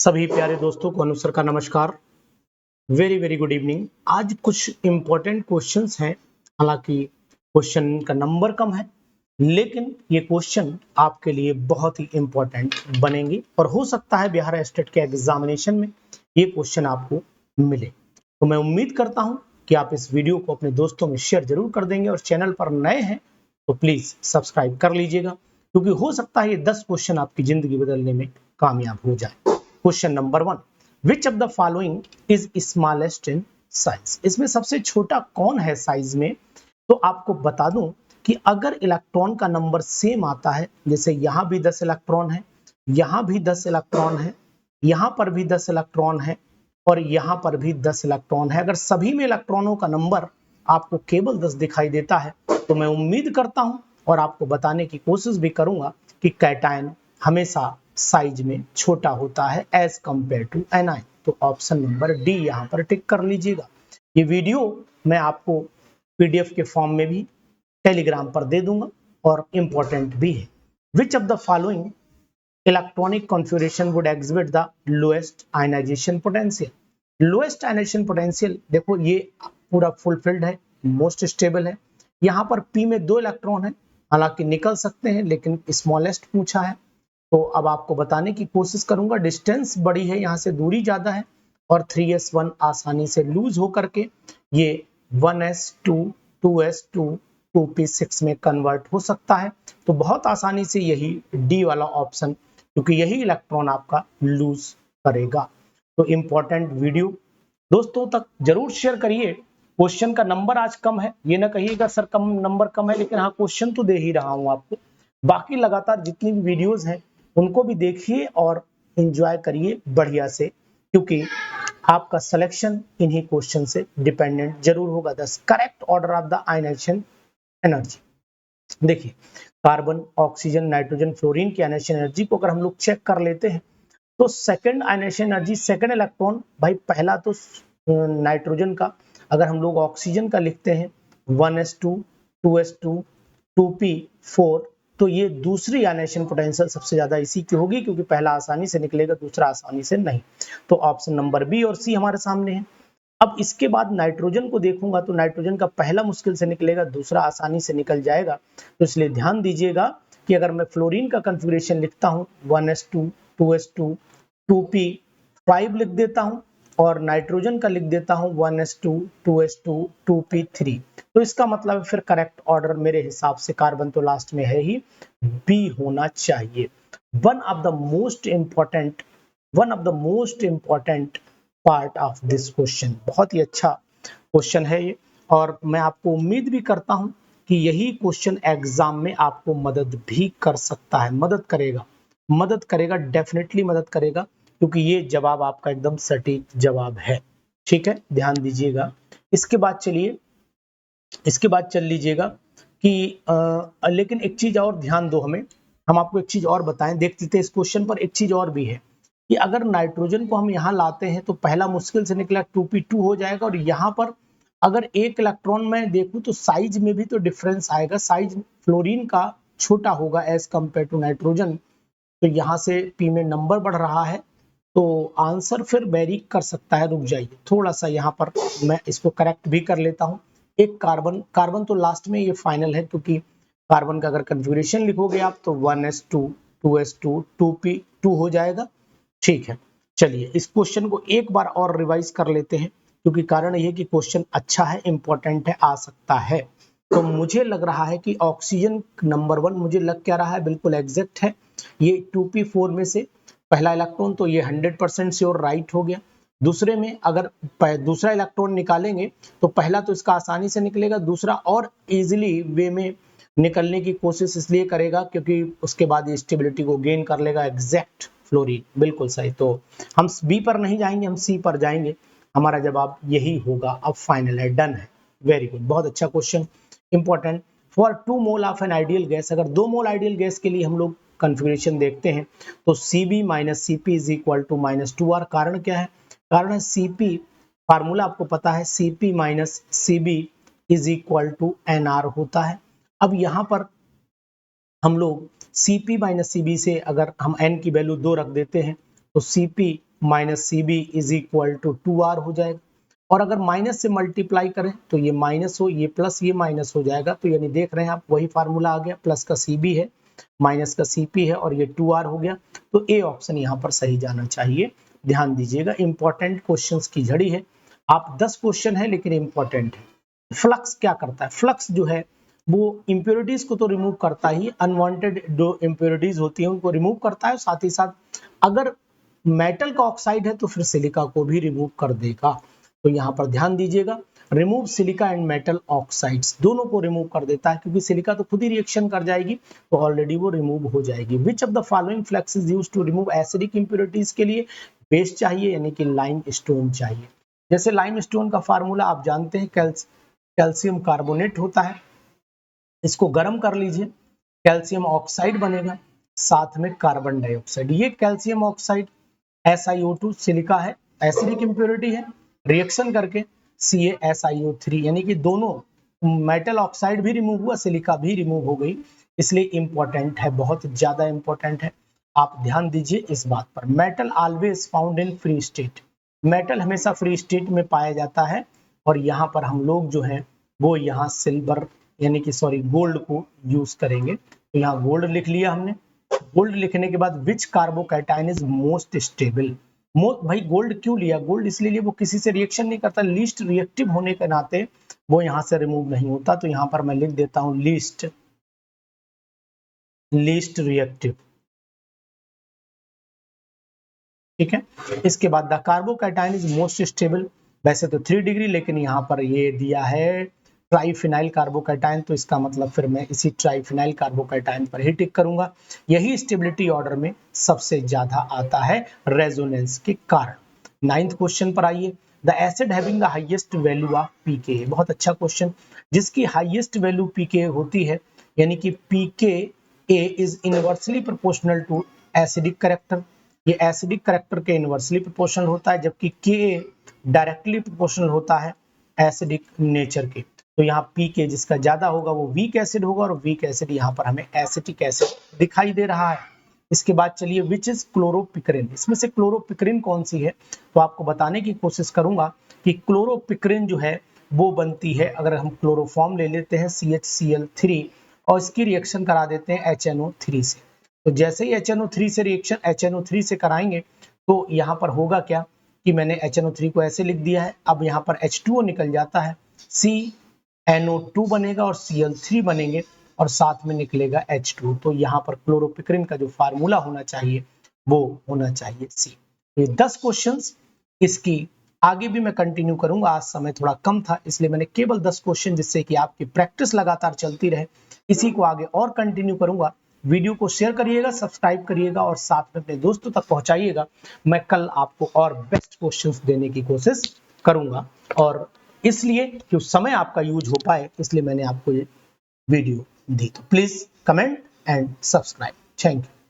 सभी प्यारे दोस्तों को अनुसर का नमस्कार। Very very good evening. आज कुछ इंपॉर्टेंट क्वेश्चंस हैं। हालांकि क्वेश्चन का नंबर कम है, लेकिन ये क्वेश्चन आपके लिए बहुत ही इंपॉर्टेंट बनेंगे और हो सकता है बिहार स्टेट के एग्जामिनेशन में ये क्वेश्चन आपको मिले। तो मैं उम्मीद करता हूं कि आप इस वीडियो को अपने दोस्तों में शेयर जरूर कर देंगे और चैनल पर नए हैं तो प्लीज सब्सक्राइब कर लीजिएगा, क्योंकि हो सकता है ये 10 क्वेश्चन आपकी जिंदगी बदलने में कामयाब हो जाए। Question number 1, which of the following is smallest in size? इसमें सबसे छोटा कौन है साइज में? तो आपको बता दूं कि अगर इलेक्ट्रॉन का नंबर सेम आता है, जैसे यहां भी 10 इलेक्ट्रॉन है, यहां भी 10 इलेक्ट्रॉन है, यहां पर भी 10 इलेक्ट्रॉन है और यहां पर भी 10 इलेक्ट्रॉन है, अगर सभी में इलेक्ट्रॉनों का नंबर आपको केवल 10 दिखाई देता है तो मैं उम्मीद करता हूं और आपको बताने की कोशिश भी करूंगा कि कैटायन हमेशा साइज में छोटा होता है एज कंपेयर टू एनायन। तो ऑप्शन नंबर डी यहां पर टिक कर लीजिएगा। ये वीडियो मैं आपको पीडीएफ के फॉर्म में भी टेलीग्राम पर दे दूंगा और इंपॉर्टेंट भी है। Which of the following electronic configuration would exhibit the lowest ionization potential? Lowest ionization potential देखो ये पूरा फुलफिल्ड है, मोस्ट स्टेबल है। यहाँ पर पी में 2 इलेक्ट्रॉन है, हालांकि निकल सकते हैं लेकिन स्मॉलेस्ट पूछा है। तो अब आपको बताने की कोशिश करूंगा। डिस्टेंस बड़ी है, यहाँ से दूरी ज्यादा है और 3s1 आसानी से लूज होकर के ये 1s2 2s2 2p6 में कन्वर्ट हो सकता है। तो बहुत आसानी से यही डी वाला ऑप्शन, क्योंकि यही इलेक्ट्रॉन आपका लूज करेगा। तो इंपॉर्टेंट वीडियो दोस्तों तक जरूर शेयर करिए। क्वेश्चन का नंबर आज कम है, ये ना कहिएगा सर कम नंबर कम है, लेकिन हाँ क्वेश्चन तो दे ही रहा हूं आपको। बाकी लगातार जितनी भी वीडियोस हैं उनको भी देखिए और एंजॉय करिए बढ़िया से, क्योंकि आपका सिलेक्शन इन्हीं क्वेश्चन से डिपेंडेंट जरूर होगा। The correct order of the ionization energy. देखिए कार्बन, ऑक्सीजन, नाइट्रोजन, फ्लोरीन की आयनाइजेशन एनर्जी को अगर हम लोग चेक कर लेते हैं तो second ionization energy, second electron, भाई पहला तो नाइट्रोजन का, अगर हम लोग ऑक्सीजन का लिखते हैं 1s2 2s2 2p4, तो ये दूसरी आयनाइजेशन पोटेंशियल सबसे ज्यादा इसी की होगी, क्योंकि पहला आसानी से निकलेगा, दूसरा आसानी से नहीं। तो ऑप्शन नंबर बी और सी हमारे सामने है। अब इसके बाद नाइट्रोजन को देखूंगा तो नाइट्रोजन का पहला मुश्किल से निकलेगा, दूसरा आसानी से निकल जाएगा। तो इसलिए ध्यान दीजिएगा कि अगर मैं फ्लोरीन का कॉन्फ़िगरेशन लिखता हूं 1s2 2s2 2p5 लिख देता हूं और नाइट्रोजन का लिख देता हूं 1s2 2s2 2p3, तो इसका मतलब फिर करेक्ट ऑर्डर मेरे हिसाब से कार्बन तो लास्ट में है ही, बी होना चाहिए। One of the most important part of this question, बहुत ही अच्छा क्वेश्चन है ये, और मैं आपको उम्मीद भी करता हूं कि यही क्वेश्चन एग्जाम में आपको मदद भी कर सकता है। मदद करेगा, डेफिनेटली मदद करेगा, क्योंकि ये जवाब आपका एकदम सटीक जवाब है। ठीक है, ध्यान दीजिएगा। इसके बाद चल लीजिएगा कि लेकिन एक चीज और ध्यान दो, हम आपको एक चीज और बताएं, देख लेते हैं इस क्वेश्चन पर। एक चीज और भी है कि अगर नाइट्रोजन को हम यहाँ लाते हैं तो पहला मुश्किल से निकला 2p2 हो जाएगा, और यहाँ पर अगर एक इलेक्ट्रॉन में देखूं तो साइज में भी तो डिफरेंस आएगा। साइज फ्लोरीन का छोटा होगा एज कंपेयर टू नाइट्रोजन, तो यहाँ से पी में नंबर बढ़ रहा है, तो आंसर फिर वेरी कर सकता है। रुक जाइए थोड़ा सा, यहाँ पर मैं इसको करेक्ट भी कर लेता हूँ। एक कार्बन तो लास्ट में ये फाइनल है, क्योंकि कार्बन का अगर कन्फिगरेशन लिखोगे आप तो 1s2 2s2 2p2 हो जाएगा। ठीक है, चलिए इस क्वेश्चन को एक बार और रिवाइज कर लेते हैं, क्योंकि कारण ये कि क्वेश्चन अच्छा है, इंपॉर्टेंट है, आ सकता है। तो मुझे लग रहा है कि ऑक्सीजन नंबर 1 मुझे लग क्या रहा है, बिल्कुल एग्जैक्ट है। ये 2p4 में से पहला इलेक्ट्रॉन, तो ये 100% श्योर राइट हो गया। दूसरे में अगर दूसरा इलेक्ट्रॉन निकालेंगे तो पहला तो इसका आसानी से निकलेगा, दूसरा और इजीली वे में निकलने की कोशिश इसलिए करेगा क्योंकि उसके बाद ये स्टेबिलिटी को गेन कर लेगा। एग्जैक्ट फ्लोरीन, बिल्कुल सही। तो हम बी पर नहीं जाएंगे, हम सी पर जाएंगे। हमारा जवाब यही होगा। अब फाइनल है, डन है। वेरी गुड, बहुत अच्छा question, important. For 2 mole of an ideal gas, अगर 2 मोल आइडियल गैस के लिए हम लोग कॉन्फ़िगरेशन देखते हैं तो Cb minus Cp is equal to -2R। कारण क्या है? कारण है Cp, फार्मूला आपको पता है, Cp minus Cb is equal to NR होता है। अब यहाँ पर हम लोग Cp माइनस Cb से अगर हम n की वैल्यू 2 रख देते हैं तो Cp minus C B is equal to 2r हो जाएगा। और अगर माइनस से मल्टीप्लाई करें तो ये माइनस हो, ये प्लस, ये माइनस हो जाएगा। तो यानी देख रहे हैं आप, वही फार्मूला आ गया, प्लस का सी बी है, माइनस का सी पी है और ये 2r हो गया। तो ए ऑप्शन यहाँ पर सही जाना चाहिए। ध्यान दीजिएगा, इंपॉर्टेंट क्वेश्चंस की झड़ी है। आप 10 क्वेश्चन है लेकिन इंपॉर्टेंट है। फ्लक्स क्या करता है? फ्लक्स जो है वो इम्प्योरिटीज को तो रिमूव करता ही, अनवांटेड जो इम्प्योरिटीज होती है उनको रिमूव करता है, साथ ही साथ अगर मेटल का ऑक्साइड है तो फिर सिलिका को भी रिमूव कर देगा। तो यहाँ पर ध्यान दीजिएगा, remove silica and metal oxides, दोनों को रिमूव कर देता है, क्योंकि सिलिका तो खुद ही रिएक्शन कर जाएगी तो ऑलरेडी वो रिमूव हो जाएगी। Which of the following flux is used to remove acidic impurities? के लिए बेस चाहिए, यानी कि लाइम स्टोन चाहिए। जैसे लाइम स्टोन का फार्मूला आप जानते हैं, कैल्शियम कार्बोनेट होता है, इसको गर्म कर लीजिए, कैल्शियम ऑक्साइड बनेगा, साथ में कार्बन डाइऑक्साइड। ये कैल्शियम ऑक्साइड SiO2 सिलिका है, एसिडिक इंप्योरिटी है, रिएक्शन करके CaSiO3, यानी कि दोनों मेटल ऑक्साइड भी रिमूव हुआ, सिलिका भी रिमूव हो गई। इसलिए इंपॉर्टेंट है, बहुत ज्यादा इंपॉर्टेंट है। आप ध्यान दीजिए इस बात पर। Metal always found in free state, metal हमेशा फ्री स्टेट में पाया जाता है। और यहाँ पर हम लोग जो है वो यहाँ सिल्वर यानी कि गोल्ड को यूज करेंगे। तो यहाँ गोल्ड लिख लिया हमने। गोल्ड लिखने के बाद विच कार्बोकैटायन इज मोस्ट स्टेबल? भाई गोल्ड क्यों लिया? गोल्ड इसलिए लिया, वो किसी से रिएक्शन नहीं करता, लीस्ट रिएक्टिव होने के नाते वो यहाँ से रिमूव नहीं होता। तो यहाँ पर मैं लिख देता हूँ लीस्ट रिएक्टिव। ठीक है, इसके बाद the carbocation is most stable, वैसे तो 3 डिग्री, लेकिन यहाँ पर ये दिया है ट्राइफिनाइल कार्बोकैटायन, तो इसका मतलब फिर मैं इसी ट्राइफिनाइल कार्बोकैटायन पर ही टिक करूंगा। यही स्टेबिलिटी ऑर्डर में सबसे ज्यादा आता है रेजोनेंस के कारण। 9th क्वेश्चन पर आइए। The acid having the highest value of pK, बहुत अच्छा क्वेश्चन, जिसकी हाईएस्ट वैल्यू पीके होती है, यानी कि pK a is inversely proportional to acidic character. ये एसिडिक कैरेक्टर के इनवर्सली प्रोपोर्शनल होता है, जबकि के डायरेक्टली प्रोपोर्शनल होता है एसिडिक नेचर के। तो यहाँ पी के जिसका ज्यादा होगा वो वीक एसिड होगा, और वीक एसिड यहाँ पर हमें एसिटिक एसिड दिखाई दे रहा है। इसके बाद चलिए विच इज क्लोरोपिक्रिन, इसमें से क्लोरोपिक्रिन कौन सी है? तो आपको बताने की कोशिश करूंगा कि क्लोरोपिक्रिन जो है वो बनती है, अगर हम क्लोरोफॉर्म ले लेते हैं CHCl3 और इसकी रिएक्शन करा देते हैं HNO3 से। तो जैसे ही HNO3 से रिएक्शन HNO3 से कराएंगे तो यहाँ पर होगा क्या कि मैंने HNO3 को ऐसे लिख दिया है, अब यहाँ पर H2O निकल जाता है, CNO2 बनेगा और Cl3 बनेंगे और साथ में निकलेगा H2। तो यहाँ पर क्लोरोपिक्रिन का जो फार्मूला होना चाहिए वो होना चाहिए C। ये 10 क्वेश्चंस, इसकी आगे भी मैं कंटिन्यू करूंगा। आज समय थोड़ा कम था इसलिए मैंने केवल 10 क्वेश्चन, जिससे कि आपकी प्रैक्टिस लगातार चलती रहे, इसी को आगे और कंटिन्यू करूंगा। वीडियो को शेयर करिएगा, सब्सक्राइब करिएगा और साथ में अपने दोस्तों तक पहुंचाइएगा। मैं कल आपको और बेस्ट क्वेश्चंस देने की कोशिश करूंगा, और इसलिए कि समय आपका यूज हो पाए इसलिए मैंने आपको ये वीडियो दी। तो please comment and subscribe. Thank you.